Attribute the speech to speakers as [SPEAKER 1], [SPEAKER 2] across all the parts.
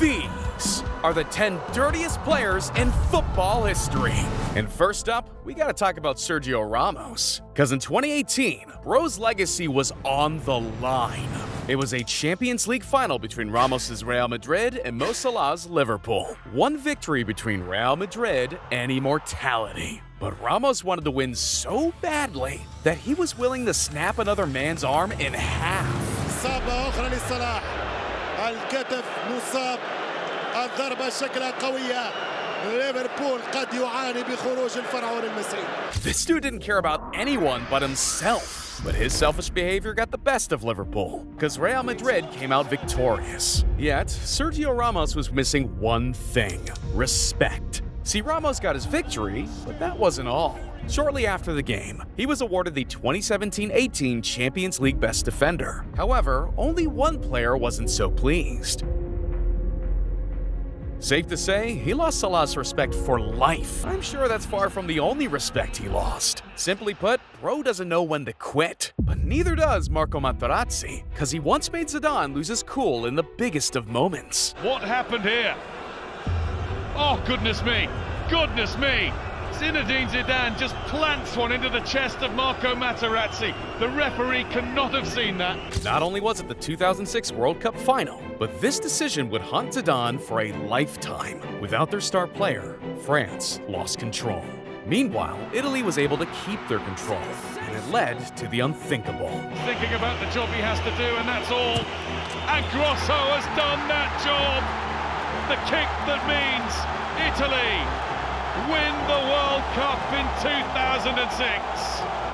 [SPEAKER 1] These are the 10 dirtiest players in football history. And first up, we gotta talk about Sergio Ramos. Cause in 2018, bro's legacy was on the line. It was a Champions League final between Ramos's Real Madrid and Mo Salah's Liverpool. One victory between Real Madrid and immortality. But Ramos wanted to win so badly that he was willing to snap another man's arm in half.
[SPEAKER 2] الكتف مصاب الضربة شكلها قوية ليفربول قد يعاني بخروج الفرعون المصري.
[SPEAKER 1] This dude didn't care about anyone but himself. But his selfish behavior got the best of Liverpool, because Real Madrid came out victorious. Yet, Sergio Ramos was missing one thing: respect. See, Ramos got his victory, but that wasn't all. Shortly after the game, he was awarded the 2017-18 Champions League Best Defender. However, only one player wasn't so pleased. Safe to say, he lost Salah's respect for life. I'm sure that's far from the only respect he lost. Simply put, bro doesn't know when to quit. But neither does Marco Materazzi, because he once made Zidane lose his cool in the biggest of moments.
[SPEAKER 3] What happened here? Oh, goodness me! Goodness me! Zinedine Zidane just plants one into the chest of Marco Materazzi. The referee cannot have seen that.
[SPEAKER 1] Not only was it the 2006 World Cup final, but this decision would haunt Zidane for a lifetime. Without their star player, France lost control. Meanwhile, Italy was able to keep their control, and it led to the unthinkable.
[SPEAKER 3] Thinking about the job he has to do, and that's all. And Grosso has done that job. The kick that means Italy win the World Cup in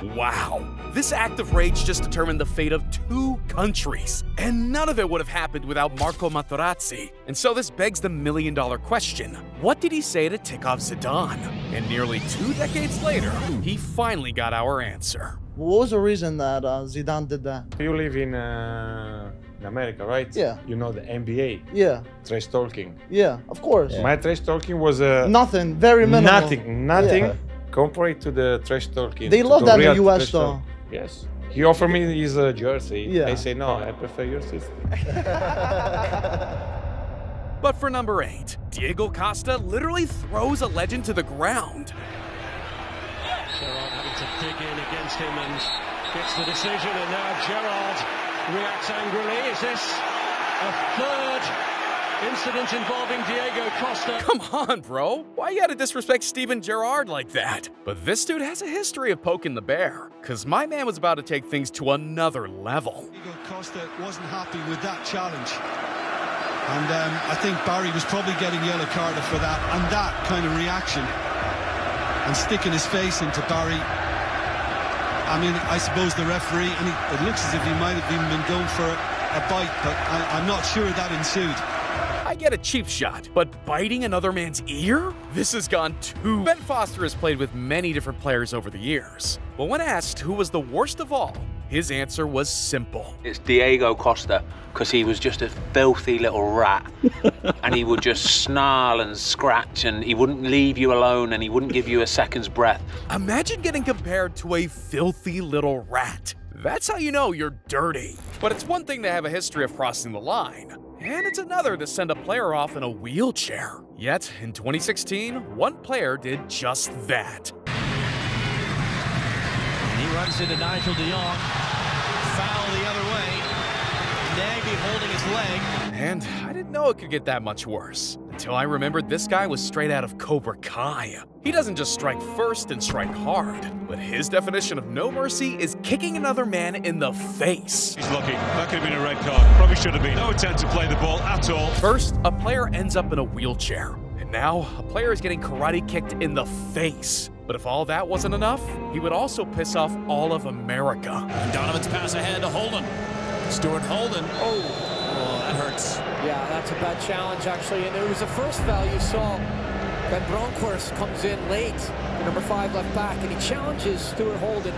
[SPEAKER 3] 2006.
[SPEAKER 1] Wow. This act of rage just determined the fate of 2 countries. And none of it would have happened without Marco Materazzi. And so this begs the million-dollar question. What did he say to tick off Zidane? And nearly 2 decades later, he finally got our answer.
[SPEAKER 4] What was the reason that Zidane did that?
[SPEAKER 5] You live in America, right?
[SPEAKER 4] Yeah.
[SPEAKER 5] You know the NBA.
[SPEAKER 4] Yeah.
[SPEAKER 5] Trash talking.
[SPEAKER 4] Yeah, of course.
[SPEAKER 5] My trash talking was
[SPEAKER 4] nothing, very minimal.
[SPEAKER 5] Nothing
[SPEAKER 4] Yeah.
[SPEAKER 5] compared to the trash talking.
[SPEAKER 4] They love that in the US though.
[SPEAKER 5] Yes. He offered me his jersey.
[SPEAKER 4] Yeah.
[SPEAKER 5] I say no, I prefer your sister.
[SPEAKER 1] But for number 8, Diego Costa literally throws a legend to the ground.
[SPEAKER 6] Gerrard having to dig in against him and gets the decision, and now Gerrard reacts angrily. Is this a third incident involving Diego Costa?
[SPEAKER 1] Come on, bro. Why you gotta disrespect Steven Gerrard like that? But this dude has a history of poking the bear, cause my man was about to take things to another level.
[SPEAKER 2] Diego Costa wasn't happy with that challenge. And I think Barry was probably getting yellow carded for that, and that kind of reaction. And sticking his face into Barry. I mean, I suppose the referee, and it looks as if he might have even been going for a bite, but I'm not sure that ensued.
[SPEAKER 1] I get a cheap shot, but biting another man's ear? This has gone too... Ben Foster has played with many different players over the years, but when asked who was the worst of all, his answer was simple.
[SPEAKER 7] It's Diego Costa, because he was just a filthy little rat. And he would just snarl and scratch, and he wouldn't leave you alone, and he wouldn't give you a second's breath.
[SPEAKER 1] Imagine getting compared to a filthy little rat. That's how you know you're dirty. But it's one thing to have a history of crossing the line, and it's another to send a player off in a wheelchair. Yet, in 2016, one player did just that.
[SPEAKER 6] He runs into Nigel de Jong. Foul the other way. Nagy holding his leg.
[SPEAKER 1] And I didn't know it could get that much worse, until I remembered this guy was straight out of Cobra Kai. He doesn't just strike first and strike hard, but his definition of no mercy is kicking another man in the face.
[SPEAKER 3] He's lucky. That could have been a red card. Probably should have been. No attempt to play the ball at all.
[SPEAKER 1] First, a player ends up in a wheelchair, and now a player is getting karate kicked in the face. But if all that wasn't enough, he would also piss off all of America.
[SPEAKER 8] And Donovan's pass ahead to Holden. Stuart Holden. Oh, that hurts.
[SPEAKER 9] Yeah, that's a bad challenge, actually. And it was the first foul you saw. That Bronkhorst comes in late, the number 5 left back, and he challenges Stuart Holden.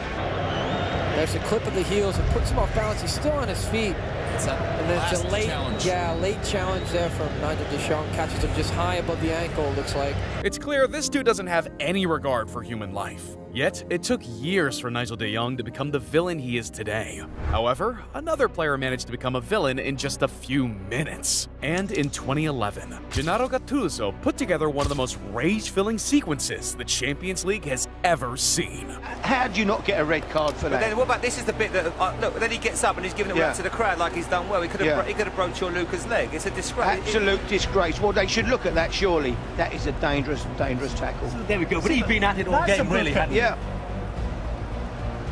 [SPEAKER 9] There's a clip of the heels and puts him off balance. He's still on his feet. And then it's a late challenge there from Nigel de Jong. Catches him just high above the ankle, looks like.
[SPEAKER 1] It's clear this dude doesn't have any regard for human life. Yet, it took years for Nigel de Jong to become the villain he is today. However, another player managed to become a villain in just a few minutes. And in 2011, Gennaro Gattuso put together one of the most rage-filling sequences the Champions League has ever seen.
[SPEAKER 10] How do you not get a red card for that?
[SPEAKER 11] But then what about this is the bit that look, then he gets up and he's giving it back to the crowd like he's done well. He could have broke your Luca's leg. It's a disgrace.
[SPEAKER 10] Absolute disgrace. Well, they should look at that, surely. That is a dangerous tackle.
[SPEAKER 12] There we go. But he's been at it all game, really, hasn't he?
[SPEAKER 10] Yeah.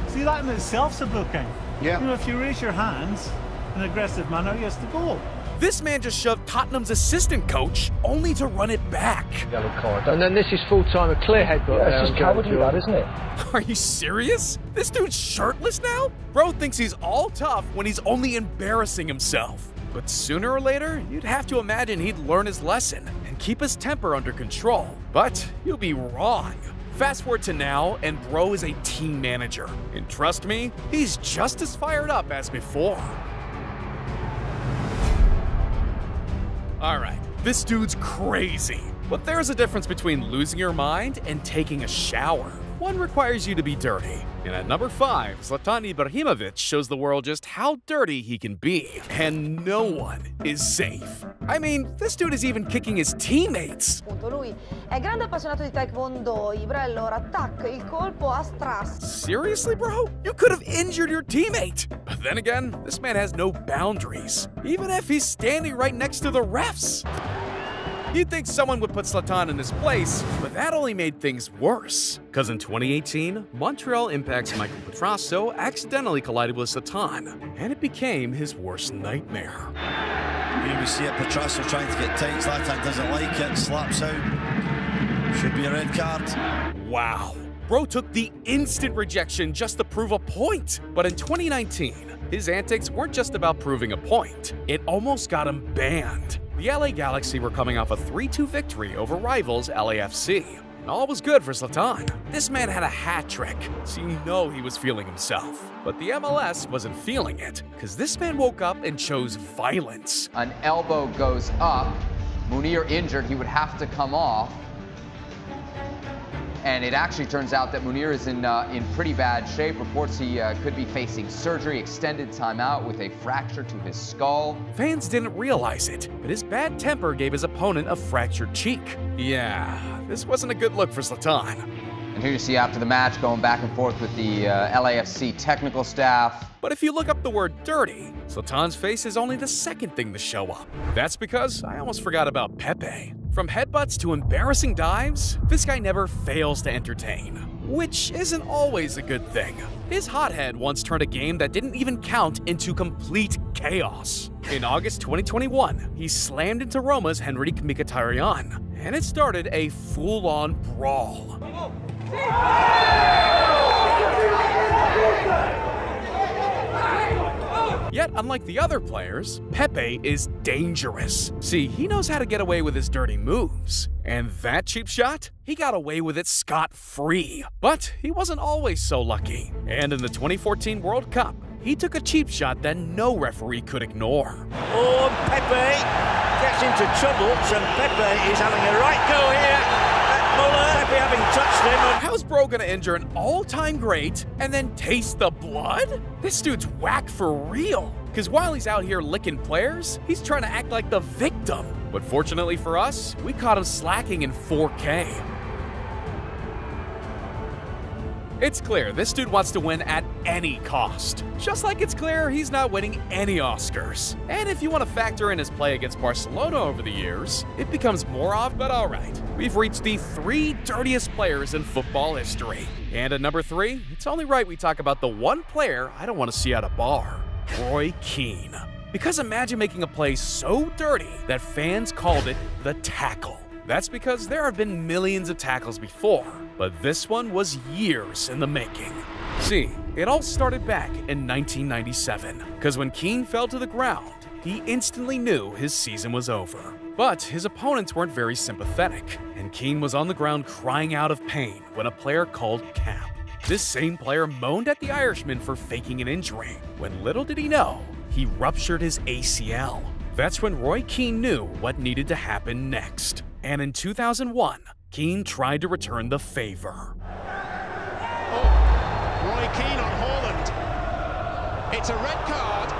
[SPEAKER 12] See, that in itself's a booking.
[SPEAKER 10] Yeah.
[SPEAKER 12] You know, if you raise your hands in an aggressive manner, he has to go.
[SPEAKER 1] This man just shoved Tottenham's assistant coach only to run it back.
[SPEAKER 9] Yellow card. And then this is full-time, a clear headbutt.
[SPEAKER 12] Yeah, it's just cowardly, that, isn't it?
[SPEAKER 1] Are you serious? This dude's shirtless now? Bro thinks he's all tough when he's only embarrassing himself. But sooner or later, you'd have to imagine he'd learn his lesson and keep his temper under control. But you'll be wrong. Fast forward to now, and bro is a team manager. And trust me, he's just as fired up as before. Alright, this dude's crazy. But there's a difference between losing your mind and taking a shower. One requires you to be dirty. And at number 5, Zlatan Ibrahimovic shows the world just how dirty he can be. And no one is safe. I mean, this dude is even kicking his teammates.
[SPEAKER 13] Lui è grande appassionato di taekwondo, Ibra allora attacca il colpo a strass.
[SPEAKER 1] Seriously, bro? You could have injured your teammate. But then again, this man has no boundaries, even if he's standing right next to the refs. You'd think someone would put Zlatan in his place, but that only made things worse. Because in 2018, Montreal Impact's Michael Petrasso accidentally collided with Zlatan, and it became his worst nightmare.
[SPEAKER 14] Here we see it, Petrasso trying to get tight, Zlatan doesn't like it, slaps out. Should be a red card.
[SPEAKER 1] Wow. Bro took the instant rejection just to prove a point. But in 2019, his antics weren't just about proving a point. It almost got him banned. The LA Galaxy were coming off a 3-2 victory over rivals LAFC. And all was good for Zlatan. This man had a hat trick, so you know he was feeling himself. But the MLS wasn't feeling it, because this man woke up and chose violence.
[SPEAKER 15] An elbow goes up, Munir injured, he would have to come off. And it actually turns out that Munir is in pretty bad shape. Reports he could be facing surgery, extended timeout with a fracture to his skull.
[SPEAKER 1] Fans didn't realize it, but his bad temper gave his opponent a fractured cheek. Yeah, this wasn't a good look for Zlatan.
[SPEAKER 15] And here you see after the match going back and forth with the LAFC technical staff.
[SPEAKER 1] But if you look up the word dirty, Zlatan's face is only the second thing to show up. That's because I almost forgot about Pepe. From headbutts to embarrassing dives, this guy never fails to entertain. Which isn't always a good thing. His hothead once turned a game that didn't even count into complete chaos. In August 2021, he slammed into Roma's Henrique Mkhitaryan, and it started a full-on brawl. Yet, unlike the other players, Pepe is dangerous. See, he knows how to get away with his dirty moves. And that cheap shot? He got away with it scot-free. But he wasn't always so lucky. And in the 2014 World Cup, he took a cheap shot that no referee could ignore.
[SPEAKER 16] Oh, Pepe gets into trouble, and Pepe is having a right go here. Pepe having touched him.
[SPEAKER 1] How's bro gonna injure an all-time great and then taste the blood? This dude's whack for real. Because while he's out here licking players, he's trying to act like the victim. But fortunately for us, we caught him slacking in 4K. It's clear this dude wants to win at any cost. Just like it's clear he's not winning any Oscars. And if you want to factor in his play against Barcelona over the years, it becomes more off, but alright. We've reached the 3 dirtiest players in football history. And at number 3, it's only right we talk about the one player I don't want to see at a bar. Roy Keane. Because imagine making a play so dirty that fans called it the tackle. That's because there have been millions of tackles before, but this one was years in the making. See, it all started back in 1997, because when Keane fell to the ground, he instantly knew his season was over. But his opponents weren't very sympathetic, and Keane was on the ground crying out of pain when a player called cap. This same player moaned at the Irishman for faking an injury, when little did he know, he ruptured his ACL. That's when Roy Keane knew what needed to happen next. And in 2001, Keane tried to return the favor.
[SPEAKER 6] Roy Keane on Haaland. It's a red card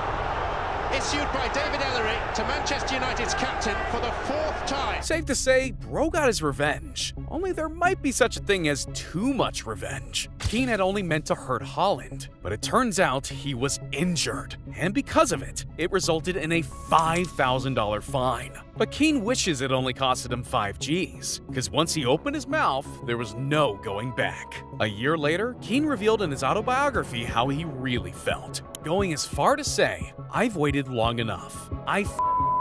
[SPEAKER 6] issued by David Ellery to Manchester United's captain for the 4th time.
[SPEAKER 1] Safe to say, bro got his revenge. Only there might be such a thing as too much revenge. Keane had only meant to hurt Haaland, but it turns out he was injured. And because of it, it resulted in a $5,000 fine. But Keane wishes it only costed him 5 Gs, because once he opened his mouth, there was no going back. A year later, Keane revealed in his autobiography how he really felt, going as far to say, "I've waited long enough. I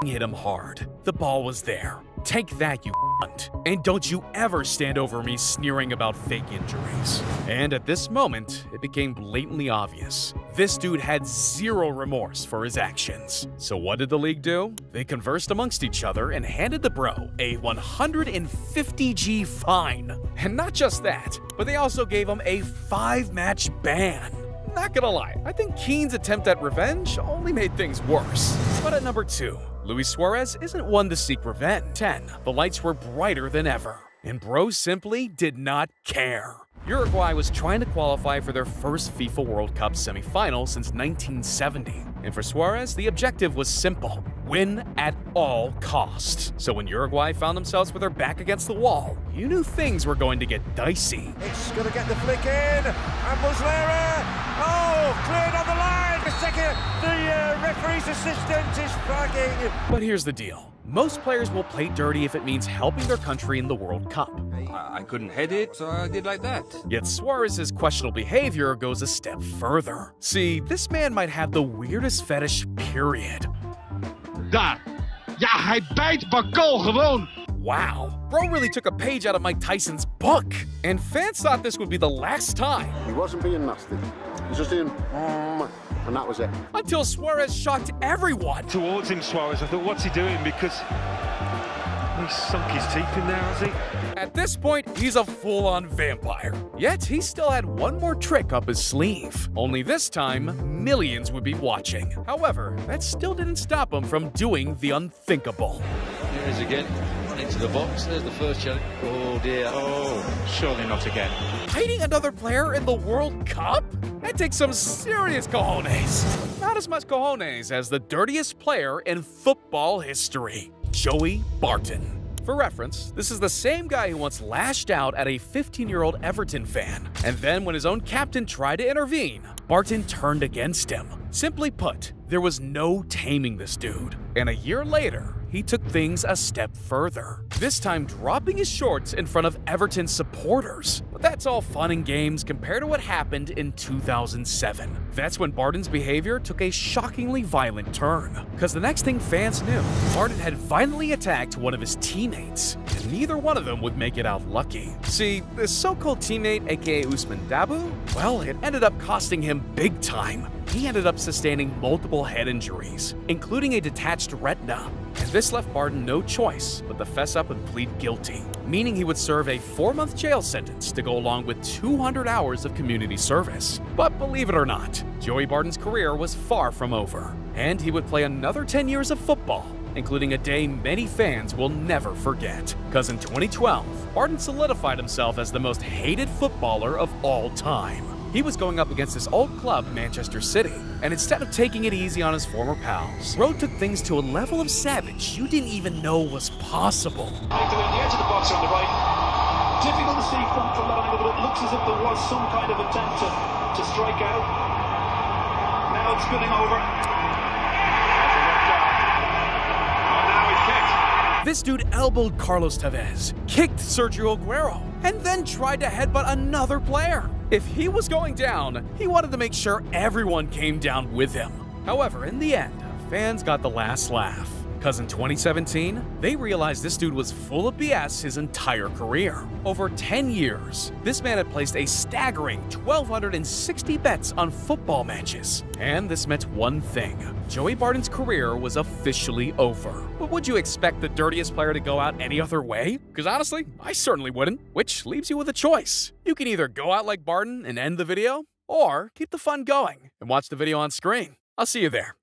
[SPEAKER 1] hit him hard. The ball was there. Take that, you cunt. And don't you ever stand over me sneering about fake injuries." And at this moment, it became blatantly obvious. This dude had zero remorse for his actions. So what did the league do? They conversed amongst each other and handed the bro a 150 G fine. And not just that, but they also gave him a 5-match ban. Not gonna lie, I think Keane's attempt at revenge only made things worse. But at number 2, Luis Suarez isn't one to seek revenge. 10. The lights were brighter than ever, and bro simply did not care. Uruguay was trying to qualify for their first FIFA World Cup semi-final since 1970. And for Suarez, the objective was simple: win at all costs. So when Uruguay found themselves with their back against the wall, you knew things were going to get dicey.
[SPEAKER 16] It's going to get the flick in, and Muslera, cleared on the line. The referee's assistant is flagging.
[SPEAKER 1] But here's the deal. Most players will play dirty if it means helping their country in the World Cup.
[SPEAKER 11] I couldn't head it, so I did like that.
[SPEAKER 1] Yet Suarez's questionable behavior goes a step further. See, this man might have the weirdest fetish, period.
[SPEAKER 17] Daar. Ja, hij bijt Bakal gewoon.
[SPEAKER 1] Wow, bro really took a page out of Mike Tyson's book. And fans thought this would be the last time.
[SPEAKER 18] He wasn't being nasty. He was just doing, and that was it.
[SPEAKER 1] Until Suarez shocked everyone.
[SPEAKER 19] Towards him, Suarez, I thought, what's he doing? Because he's sunk his teeth in there, has he?
[SPEAKER 1] At this point, he's a full-on vampire. Yet, he still had one more trick up his sleeve. Only this time, millions would be watching. However, that still didn't stop him from doing the unthinkable.
[SPEAKER 20] Here he is again, running to the box. There's the first challenge. Oh dear.
[SPEAKER 19] Oh, surely not again.
[SPEAKER 1] Hiding another player in the World Cup? That takes some serious cojones. Not as much cojones as the dirtiest player in football history, Joey Barton. For reference, this is the same guy who once lashed out at a 15-year-old Everton fan. And then when his own captain tried to intervene, Barton turned against him. Simply put, there was no taming this dude. And a year later, he took things a step further, this time dropping his shorts in front of Everton supporters. But that's all fun and games compared to what happened in 2007. That's when Barton's behavior took a shockingly violent turn. Because the next thing fans knew, Barton had violently attacked one of his teammates, and neither one of them would make it out lucky. See, this so-called teammate, aka Usman Dabu, well, it ended up costing him big time. He ended up sustaining multiple head injuries, including a detached retina. And this left Barton no choice but to fess up and plead guilty, meaning he would serve a 4-month jail sentence to go along with 200 hours of community service. But believe it or not, Joey Barton's career was far from over, and he would play another 10 years of football, including a day many fans will never forget. Because in 2012, Barton solidified himself as the most hated footballer of all time. He was going up against his old club, Manchester City, and instead of taking it easy on his former pals, Bro took things to a level of savage you didn't even know was possible.
[SPEAKER 21] The edge of the box on the right. Difficult to see from that angle, but it looks as if there was some kind of attempt to strike out. Now it's spinning over.
[SPEAKER 1] This dude elbowed Carlos Tevez, kicked Sergio Aguero, and then tried to headbutt another player. If he was going down, he wanted to make sure everyone came down with him. However, in the end, fans got the last laugh. Because in 2017, they realized this dude was full of BS his entire career. Over 10 years, this man had placed a staggering 1,260 bets on football matches. And this meant one thing: Joey Barton's career was officially over. But would you expect the dirtiest player to go out any other way? Because honestly, I certainly wouldn't. Which leaves you with a choice. You can either go out like Barton and end the video, or keep the fun going and watch the video on screen. I'll see you there.